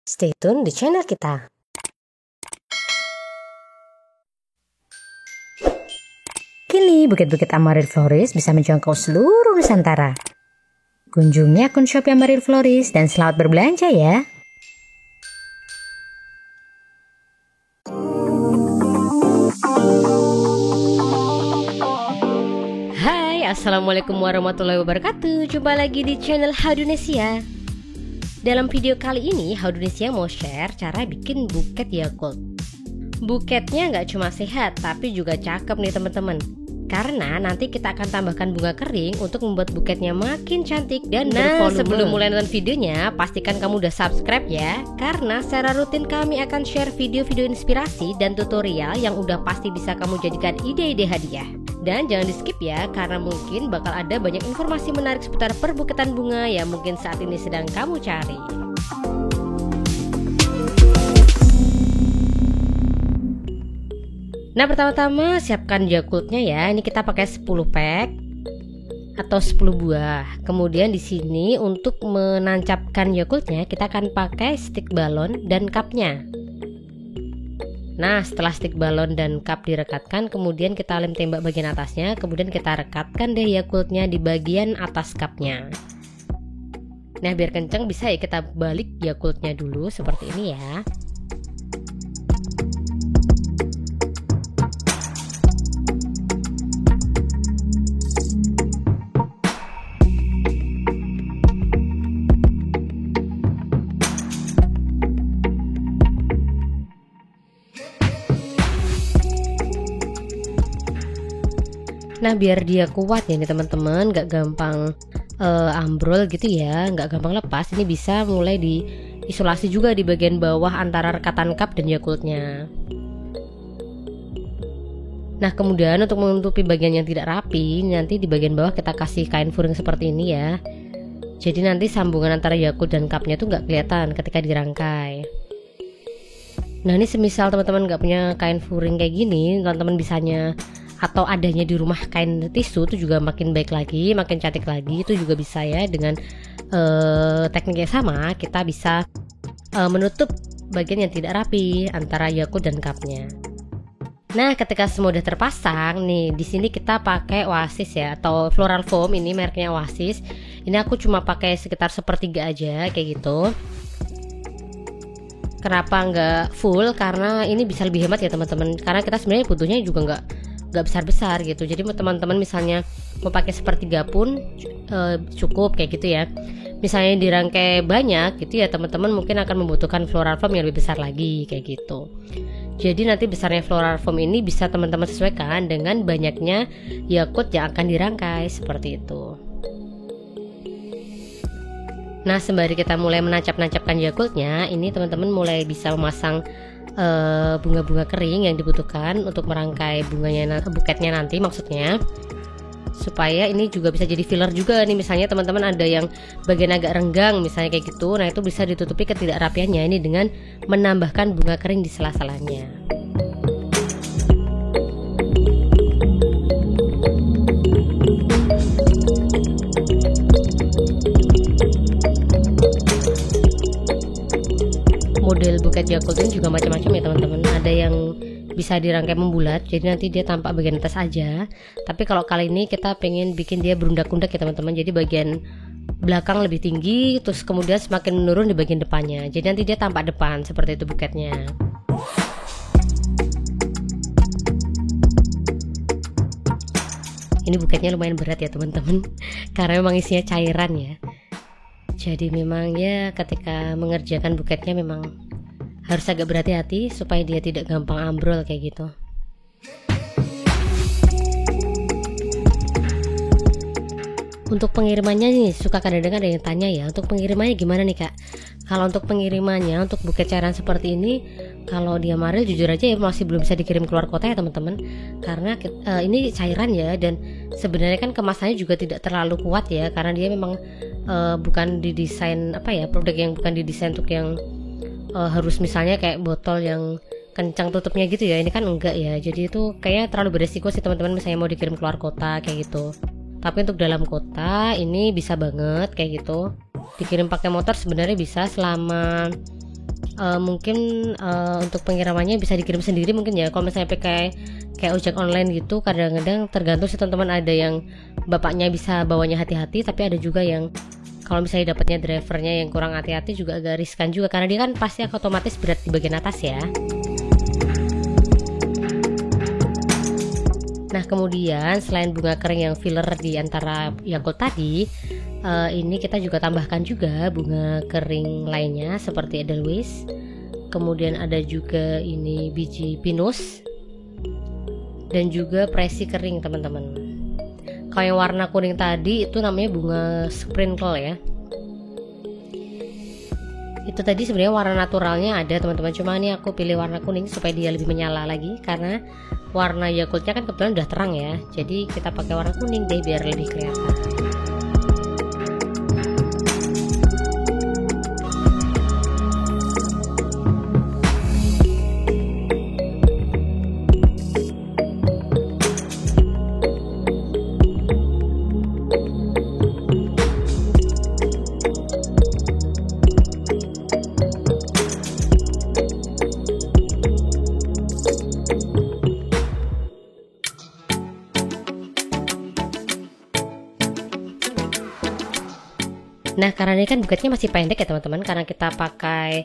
Stay tune di channel kita. Kini Bukit-Bukit Amaril Florist bisa menjangkau seluruh Nusantara. Kunjungi akun Shopee Amaril Florist dan selamat berbelanja ya. Hai, assalamualaikum warahmatullahi wabarakatuh. Jumpa lagi di channel Howdonesia. Dalam video kali ini, Howdonesia mau share cara bikin buket Yakult. Buketnya nggak cuma sehat, tapi juga cakep nih teman-teman. Karena nanti kita akan tambahkan bunga kering untuk membuat buketnya makin cantik dan bervolume. Sebelum mulai nonton videonya, pastikan kamu udah subscribe ya. Karena secara rutin kami akan share video-video inspirasi dan tutorial yang udah pasti bisa kamu jadikan ide-ide hadiah. Dan jangan di skip ya, karena mungkin bakal ada banyak informasi menarik seputar perbuketan bunga yang mungkin saat ini sedang kamu cari. Nah, pertama-tama siapkan Yakultnya ya. Ini kita pakai 10 pack atau 10 buah. Kemudian di sini untuk menancapkan Yakultnya kita akan pakai stick balon dan cupnya. Nah, setelah stick balon dan cup direkatkan, kemudian kita lem tembak bagian atasnya, kemudian kita rekatkan deh Yakultnya di bagian atas cupnya. Nah, biar kenceng bisa ya kita balik Yakultnya dulu seperti ini ya. Nah, biar dia kuat ya nih teman-teman, nggak gampang ambrol gitu ya, nggak gampang lepas. Ini bisa mulai diisolasi juga di bagian bawah antara rekatan cup dan Yakultnya. Nah, kemudian untuk menutupi bagian yang tidak rapi, nanti di bagian bawah kita kasih kain furing seperti ini ya. Jadi nanti sambungan antara Yakult dan cupnya tuh nggak kelihatan ketika dirangkai. Nah, ini semisal teman-teman nggak punya kain furing kayak gini, teman-teman bisanya atau adanya di rumah kain tisu itu juga makin baik lagi, makin cantik lagi. Itu juga bisa ya dengan teknik yang sama, kita bisa menutup bagian yang tidak rapi antara Yakult dan cupnya. Nah, ketika semua udah terpasang nih, di sini kita pakai Oasis ya, atau floral foam. Ini mereknya Oasis. Ini aku cuma pakai sekitar sepertiga aja kayak gitu. Kenapa nggak full? Karena ini bisa lebih hemat ya teman-teman. Karena kita sebenarnya butuhnya juga nggak besar-besar gitu. Jadi teman-teman misalnya mau pakai sepertiga pun cukup kayak gitu ya. Misalnya dirangkai banyak gitu ya, teman-teman mungkin akan membutuhkan floral foam yang lebih besar lagi kayak gitu. Jadi nanti besarnya floral foam ini bisa teman-teman sesuaikan dengan banyaknya Yakult yang akan dirangkai seperti itu. Nah, sembari kita mulai menancap-nancapkan Yakultnya, ini teman-teman mulai bisa memasang bunga-bunga kering yang dibutuhkan untuk merangkai bunganya, buketnya nanti maksudnya, supaya ini juga bisa jadi filler juga nih. Misalnya teman-teman ada yang bagian agak renggang misalnya kayak gitu, nah itu bisa ditutupi ketidakrapiannya ini dengan menambahkan bunga kering di sela-selanya. Model buket Yakult ini juga macam-macam ya teman-teman. Ada yang bisa dirangkai membulat, jadi nanti dia tampak bagian atas aja. Tapi kalau kali ini kita pengen bikin dia berundak-undak ya teman-teman. Jadi bagian belakang lebih tinggi, terus kemudian semakin menurun di bagian depannya. Jadi nanti dia tampak depan seperti itu buketnya. Ini buketnya lumayan berat ya teman-teman, karena memang isinya cairan ya. Jadi memang ya ketika mengerjakan buketnya memang harus agak berhati-hati supaya dia tidak gampang ambrol kayak gitu. Untuk pengirimannya nih, suka kadang-kadang ada yang tanya ya, untuk pengirimannya gimana nih kak? Kalau untuk pengirimannya untuk buket cairan seperti ini, kalau di Amaril jujur aja ya masih belum bisa dikirim keluar kota ya teman-teman. Karena ini cairan ya, dan sebenarnya kan kemasannya juga tidak terlalu kuat ya, karena dia memang bukan didesain produk yang bukan didesain untuk yang harus misalnya kayak botol yang kencang tutupnya gitu ya. Ini kan enggak ya, jadi itu kayaknya terlalu beresiko sih teman-teman misalnya mau dikirim keluar kota kayak gitu. Tapi untuk dalam kota ini bisa banget kayak gitu. Dikirim pakai motor sebenarnya bisa selama mungkin untuk pengirimannya bisa dikirim sendiri mungkin ya. Kalau misalnya pakai kayak ojek online gitu, kadang-kadang tergantung sih teman-teman, ada yang bapaknya bisa bawanya hati-hati, tapi ada juga yang kalau misalnya dapatnya drivernya yang kurang hati-hati juga agak riskan juga, karena dia kan pasti otomatis berat di bagian atas ya. Nah kemudian selain bunga kering yang filler di antara Yakult tadi, ini kita juga tambahkan juga bunga kering lainnya seperti Edelweiss. Kemudian ada juga ini biji pinus dan juga presi kering teman-teman. Kalau yang warna kuning tadi itu namanya bunga sprinkle ya. Itu tadi sebenarnya warna naturalnya ada teman-teman, cuma ini aku pilih warna kuning supaya dia lebih menyala lagi, karena warna Yakultnya kan kebetulan udah terang ya, jadi kita pakai warna kuning deh biar lebih kelihatan. Nah karena ini kan buketnya masih pendek ya teman-teman, karena kita pakai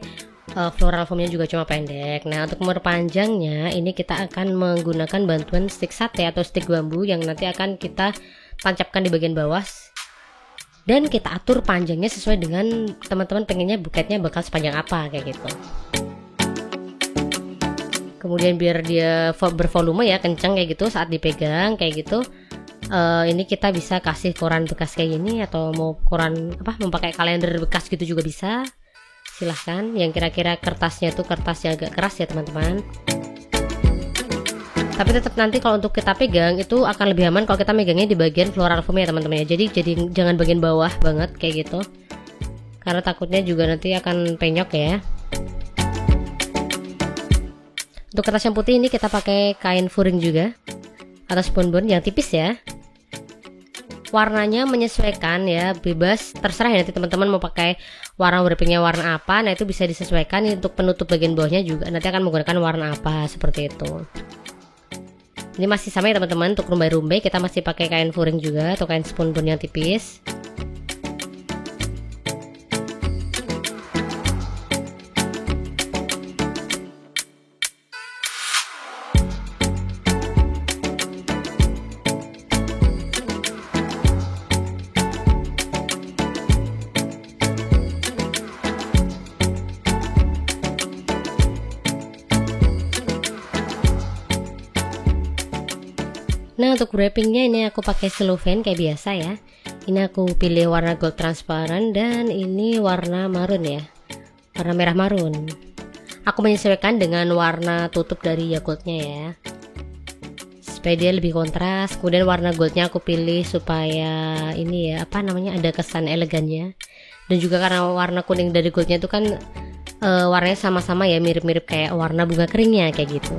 floral foamnya juga cuma pendek. Nah untuk memperpanjangnya ini kita akan menggunakan bantuan stick sate atau stick bambu yang nanti akan kita tancapkan di bagian bawah, dan kita atur panjangnya sesuai dengan teman-teman pengennya buketnya bakal sepanjang apa kayak gitu. Kemudian biar dia bervolume ya, kencang kayak gitu saat dipegang kayak gitu. Ini kita bisa kasih koran bekas kayak gini, atau mau koran mau pakai kalender bekas gitu juga bisa, silahkan. Yang kira-kira kertasnya itu kertasnya agak keras ya teman-teman, tapi tetap nanti kalau untuk kita pegang itu akan lebih aman kalau kita megangnya di bagian floral foam ya teman-teman ya. Jadi jangan bagian bawah banget kayak gitu, karena takutnya juga nanti akan penyok ya. Untuk kertas yang putih ini kita pakai kain furing juga atau spunbond yang tipis ya. Warnanya menyesuaikan ya, bebas terserah ya, nanti teman-teman mau pakai warna wrappingnya warna apa, nah itu bisa disesuaikan. Untuk penutup bagian bawahnya juga nanti akan menggunakan warna apa seperti itu. Ini masih sama ya teman-teman, untuk rumbai-rumbai kita masih pakai kain furing juga atau kain spunbond yang tipis. Nah untuk wrappingnya ini aku pakai cellophane kayak biasa ya. Ini aku pilih warna gold transparan dan ini warna marun ya, warna merah marun. Aku menyesuaikan dengan warna tutup dari Yakultnya ya, supaya dia lebih kontras. Kemudian warna goldnya aku pilih supaya ini ya ada kesan elegannya. Dan juga karena warna kuning dari goldnya itu kan warnanya sama-sama ya, mirip-mirip kayak warna bunga keringnya kayak gitu.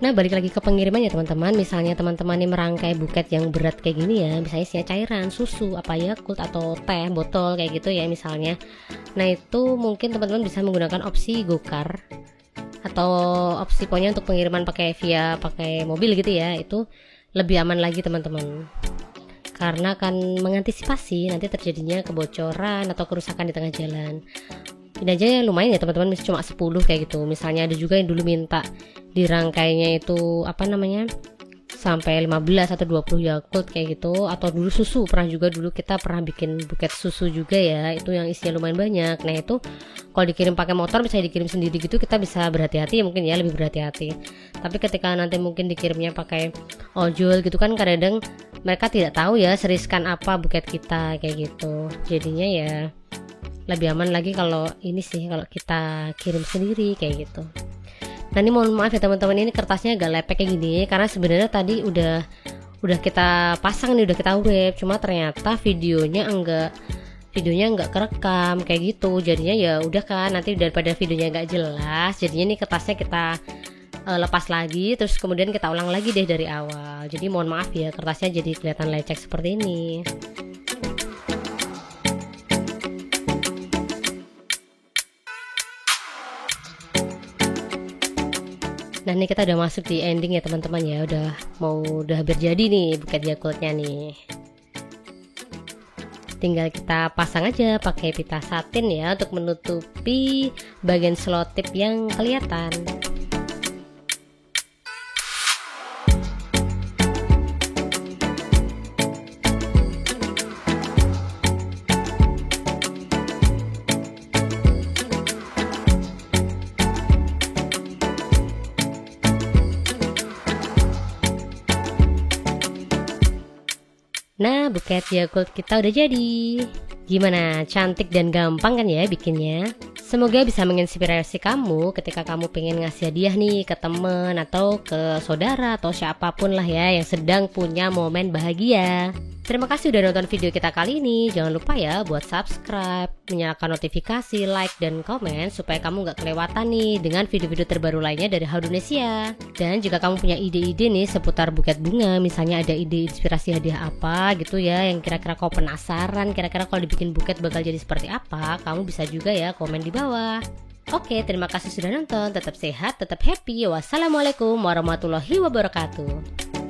Nah balik lagi ke pengiriman ya teman-teman. Misalnya teman-teman ini merangkai buket yang berat kayak gini ya, misalnya isinya cairan, susu, Yakult atau teh botol kayak gitu ya misalnya. Nah itu mungkin teman-teman bisa menggunakan opsi GoCar atau opsi pokoknya untuk pengiriman pakai mobil gitu ya. Itu lebih aman lagi teman-teman, karena akan mengantisipasi nanti terjadinya kebocoran atau kerusakan di tengah jalan. Ini aja ya lumayan ya teman-teman, cuma 10 kayak gitu. Misalnya ada juga yang dulu minta dirangkainya itu sampai 15 atau 20 Yakult kayak gitu, atau dulu susu, dulu kita pernah bikin buket susu juga ya, itu yang isinya lumayan banyak. Nah itu kalau dikirim pakai motor, bisa dikirim sendiri gitu, kita bisa berhati-hati mungkin ya, lebih berhati-hati. Tapi ketika nanti mungkin dikirimnya pakai ojol gitu kan, kadang mereka tidak tahu ya seriskan apa buket kita kayak gitu. Jadinya ya lebih aman lagi kalau ini sih, kalau kita kirim sendiri kayak gitu. Nah ini mohon maaf ya teman-teman, ini kertasnya agak lepek kayak gini karena sebenarnya tadi udah kita pasang nih, udah kita web, cuma ternyata videonya enggak kerekam kayak gitu. Jadinya ya udah kan, nanti daripada videonya enggak jelas, jadinya nih kertasnya kita lepas lagi, terus kemudian kita ulang lagi deh dari awal. Jadi mohon maaf ya, kertasnya jadi kelihatan lecek seperti ini. Nah ini kita udah masuk di ending ya teman-teman ya, udah hampir jadi nih buket Yakultnya nih. Tinggal kita pasang aja pakai pita satin ya, untuk menutupi bagian selotip yang kelihatan. Nah, buket Yakult kita udah jadi. Gimana? Cantik dan gampang kan ya bikinnya? Semoga bisa menginspirasi kamu ketika kamu pengen ngasih hadiah nih ke temen atau ke saudara atau siapapun lah ya yang sedang punya momen bahagia. Terima kasih udah nonton video kita kali ini. Jangan lupa ya buat subscribe, menyalakan notifikasi, like, dan komen supaya kamu gak kelewatan nih dengan video-video terbaru lainnya dari Howdonesia. Dan jika kamu punya ide-ide nih seputar buket bunga, misalnya ada ide inspirasi hadiah apa gitu ya yang kira-kira kau penasaran, kira-kira kalau dibikin buket bakal jadi seperti apa, kamu bisa juga ya komen di bawah. Oke, terima kasih sudah nonton. Tetap sehat, tetap happy. Wassalamualaikum warahmatullahi wabarakatuh.